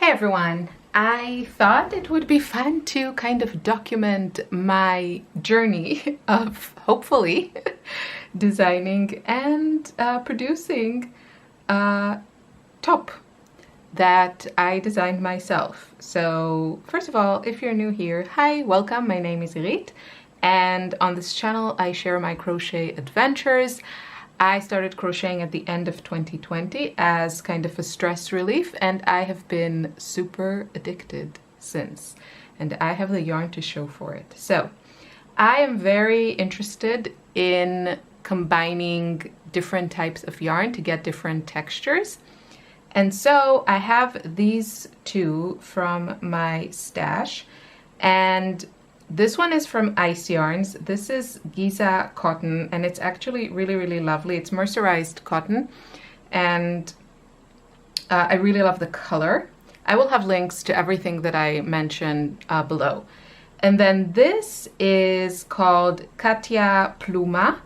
Hey everyone! I thought it would be fun to kind of document my journey of hopefully designing and producing a top that I designed myself. So first of all, if you're new here, hi, welcome, my name is Irit, and on this channel I share my crochet adventures. I started crocheting at the end of 2020 as kind of a stress relief, and I have been super addicted since, and I have the yarn to show for it. So I am very interested in combining different types of yarn to get different textures. And so I have these two from my stash, and this one is from Ice Yarns. This is Giza cotton, and it's actually really lovely. It's mercerized cotton, and I really love the color. I will have links to everything that I mentioned below. And then this is called Katia Pluma.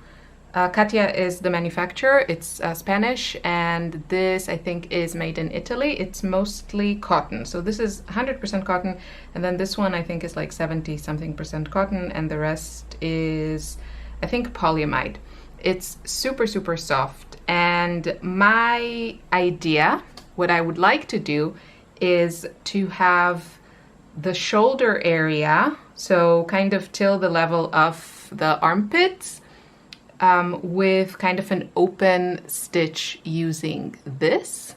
Katia is the manufacturer. It's Spanish, and this I think is made in Italy. It's mostly cotton. So this is 100% cotton, and then this one I think is like 70-something% cotton, and the rest is I think polyamide. It's super soft, and my idea, what I would like to do, is to have the shoulder area, so kind of till the level of the armpits, with kind of an open stitch using this,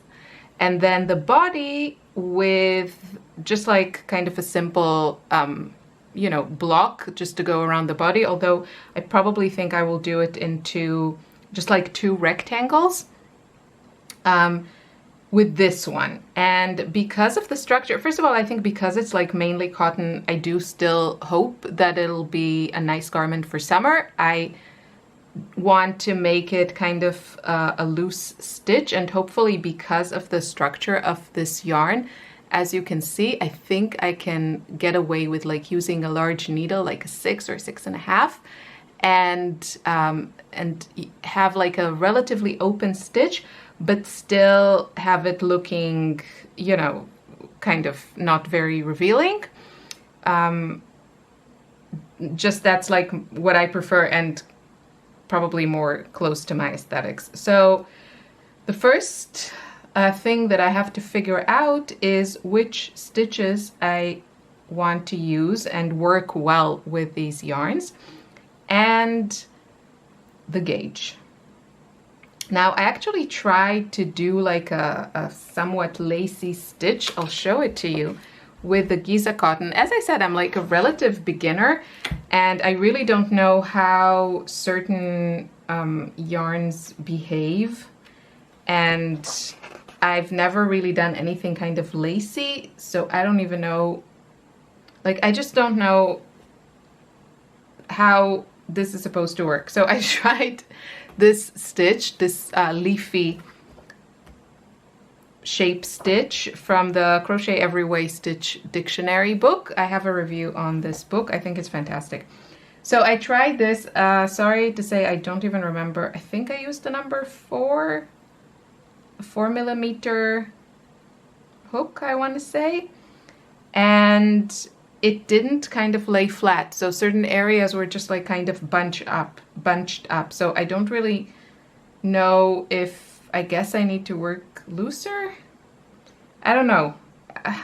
and then the body with just like kind of a simple you know, block just to go around the body, although I probably think I will do it into just like two rectangles with this one. And because of the structure, first of all, I think because it's like mainly cotton, I do still hope that it'll be a nice garment for summer. I want to make it kind of a loose stitch, and hopefully because of the structure of this yarn, as you can see, I think I can get away with like using a large needle, like a 6 or 6.5, and have like a relatively open stitch, but still have it looking, you know, kind of not very revealing. Just that's like what I prefer, and probably more close to my aesthetics. So the first thing that I have to figure out is which stitches I want to use and work well with these yarns, and the gauge. Now I actually tried to do like a somewhat lacy stitch. I'll show it to you with the Giza cotton. As I said, I'm like a relative beginner, and I really don't know how certain yarns behave, and I've never really done anything kind of lacy, so I don't even know, like I just don't know how this is supposed to work. So I tried this stitch, this leafy shape stitch from the Crochet Every Way Stitch Dictionary book. I have a review on this book. I think it's fantastic. So I tried this. Sorry to say I don't even remember. I think I used the number 4, a 4mm hook, I want to say, and it didn't kind of lay flat. So certain areas were just like kind of bunched up. So I don't really know if, I guess I need to work looser. I don't know.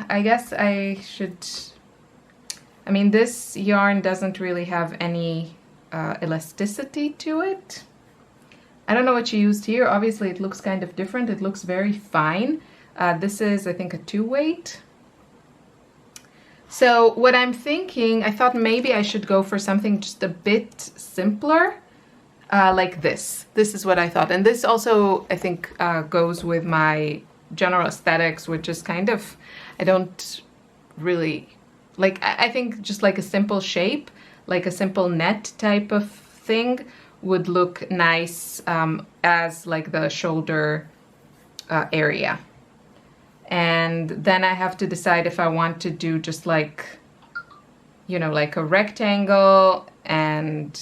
I guess I should. I mean, this yarn doesn't really have any elasticity to it. I don't know what you used here. Obviously it looks kind of different. It looks very fine. This is, I think, a 2-weight. So what I'm thinking, I thought maybe I should go for something just a bit simpler. Like this. This is what I thought. And this also, I think, goes with my general aesthetics, which is kind of, I don't really, like, I think just like a simple shape, like a simple net type of thing would look nice as like the shoulder area. And then I have to decide if I want to do just like, you know, like a rectangle and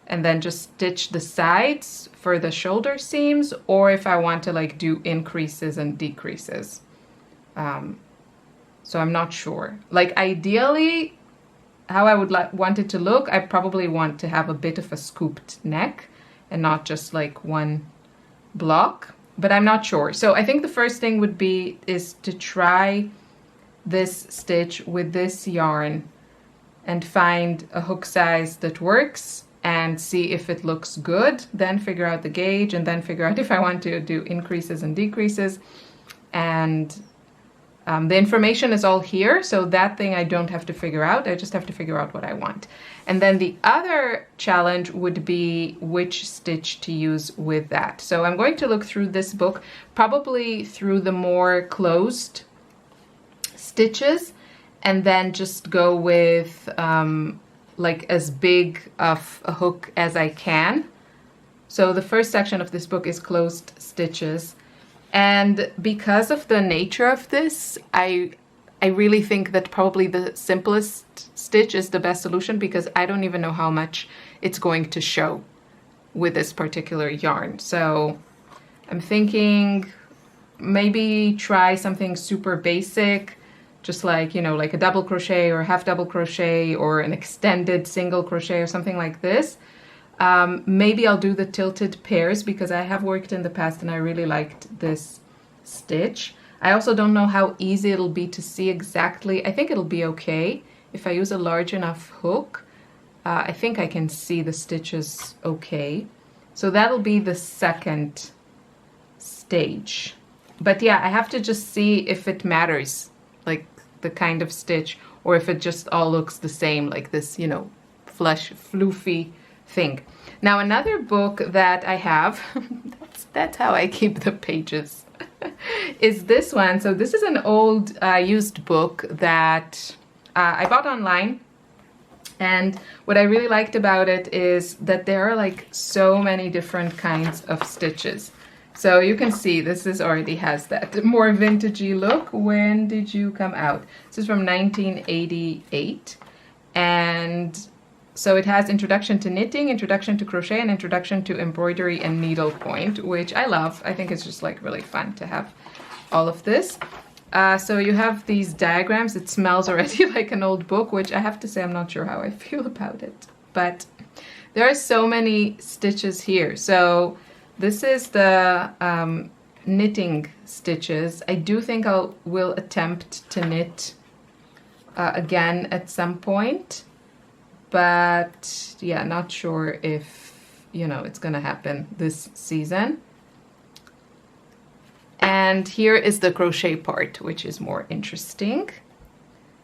then just stitch the sides for the shoulder seams, or if I want to like do increases and decreases. So I'm not sure. Like ideally, how I would want it to look, I probably want to have a bit of a scooped neck and not just like one block, but I'm not sure. So I think the first thing would be is to try this stitch with this yarn and find a hook size that works and see if it looks good, then figure out the gauge and then figure out if I want to do increases and decreases. And the information is all here, so that thing I don't have to figure out, I just have to figure out what I want. And then the other challenge would be which stitch to use with that. So I'm going to look through this book, probably through the more closed stitches, and then just go with like as big of a hook as I can. So the first section of this book is closed stitches. And because of the nature of this, I really think that probably the simplest stitch is the best solution, because I don't even know how much it's going to show with this particular yarn. So I'm thinking maybe try something super basic, just like, you know, like a double crochet or half double crochet or an extended single crochet or something like this. Maybe I'll do the tilted pairs because I have worked in the past and I really liked this stitch. I also don't know how easy it'll be to see exactly. I think it'll be okay. If I use a large enough hook, I think I can see the stitches okay. So that'll be the second stage. But yeah, I have to just see if it matters, like the kind of stitch, or if it just all looks the same, like this, you know, flush, floofy thing. Now another book that I have, that's how I keep the pages, is this one. So this is an old used book that I bought online. And what I really liked about it is that there are like so many different kinds of stitches. So you can see this is already has that more vintagey look. When did you come out? This is from 1988. And so it has Introduction to Knitting, Introduction to Crochet, and Introduction to Embroidery and Needlepoint, which I love. I think it's just like really fun to have all of this. So you have these diagrams. It smells already like an old book, which I have to say I'm not sure how I feel about it. But there are so many stitches here. So this is the knitting stitches. I do think will attempt to knit again at some point. But yeah, not sure if, you know, it's gonna happen this season. And here is the crochet part, which is more interesting.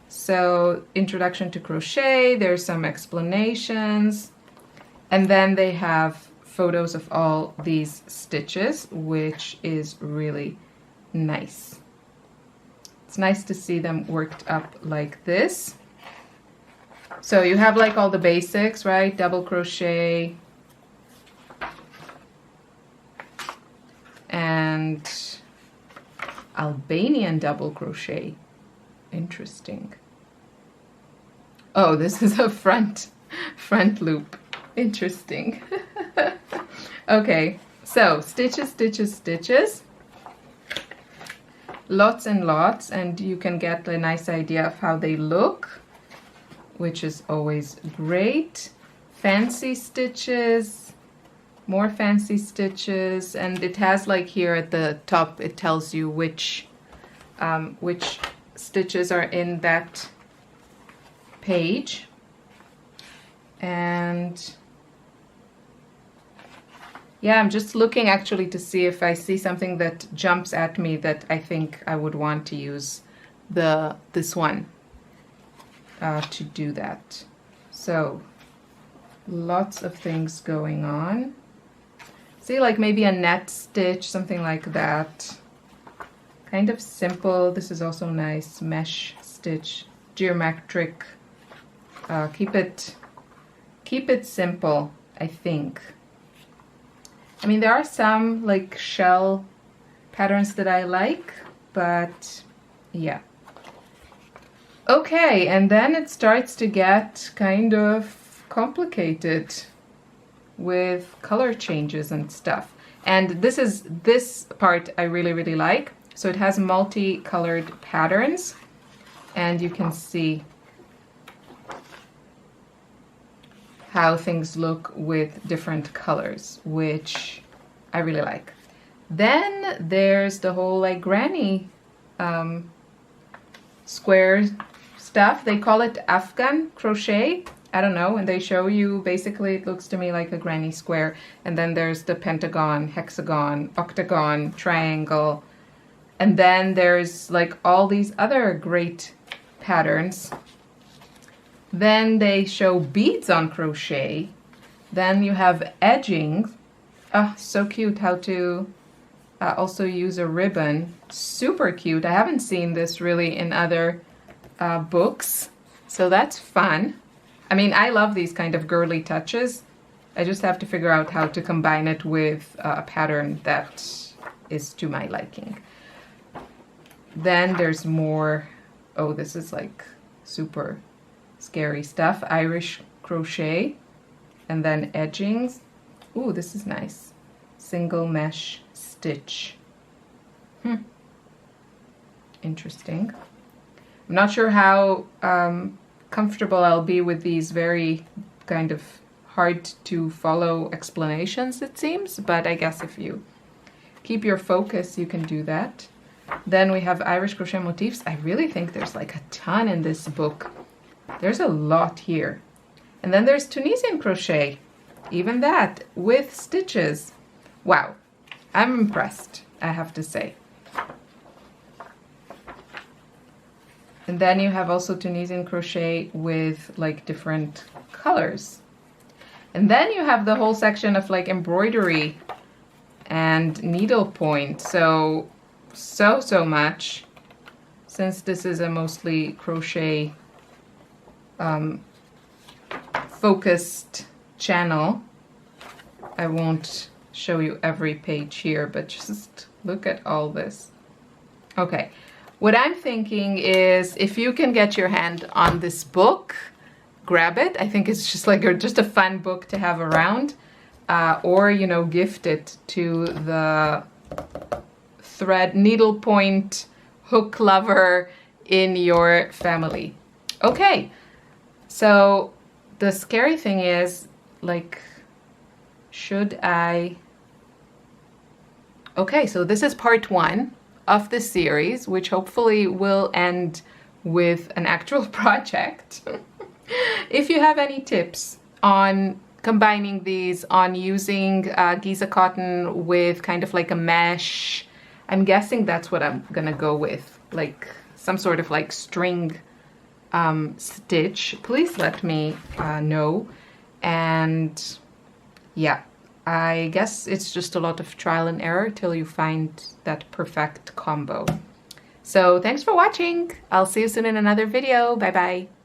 So Introduction to Crochet, there's some explanations, and then they have photos of all these stitches, which is really nice. It's nice to see them worked up like this. So you have like all the basics, right? Double crochet and Albanian double crochet. Interesting. Oh, this is a front loop. Interesting. Okay, so stitches, stitches, stitches. Lots and lots, and you can get a nice idea of how they look, which is always great. Fancy stitches, more fancy stitches, and it has like here at the top, it tells you which stitches are in that page. And yeah, I'm just looking actually to see if I see something that jumps at me that I think I would want to use this one to do that. So lots of things going on. See, like maybe a net stitch, something like that. Kind of simple. This is also nice. Mesh stitch, geometric. Keep it simple, I think. I mean, there are some like shell patterns that I like, but yeah. Okay, and then it starts to get kind of complicated with color changes and stuff. And this part I really, really like. So it has multicolored patterns, and you can see how things look with different colors, which I really like. Then there's the whole like granny square stuff. They call it Afghan crochet. I don't know, and they show you, basically it looks to me like a granny square, and then there's the pentagon, hexagon, octagon, triangle, and then there's like all these other great patterns. Then they show beads on crochet. Then you have edging. Oh, so cute how to also use a ribbon. Super cute. I haven't seen this really in other books, so that's fun. I mean, I love these kind of girly touches. I just have to figure out how to combine it with a pattern that is to my liking. Then there's more, oh, this is like super scary stuff. Irish crochet, and then edgings. Ooh, this is nice. Single mesh stitch. Interesting. I'm not sure how comfortable I'll be with these very kind of hard to follow explanations, it seems, but I guess if you keep your focus, you can do that. Then we have Irish crochet motifs. I really think there's like a ton in this book. There's a lot here. And then there's Tunisian crochet, even that, with stitches. Wow, I'm impressed, I have to say. And then you have also Tunisian crochet with like different colors. And then you have the whole section of like embroidery and needlepoint. So much. Since this is a mostly crochet focused channel, I won't show you every page here, but just look at all this. Okay. What I'm thinking is, if you can get your hand on this book, grab it. I think it's just like just a fun book to have around, or, you know, gift it to the thread needlepoint hook lover in your family. Okay, so the scary thing is, like, should I... Okay, so this is part 1 of the series, which hopefully will end with an actual project. If you have any tips on combining these, on using Giza cotton with kind of like a mesh, I'm guessing that's what I'm gonna go with, like some sort of like string stitch, please let me know. And yeah, I guess it's just a lot of trial and error till you find that perfect combo. So thanks for watching. I'll see you soon in another video. Bye bye.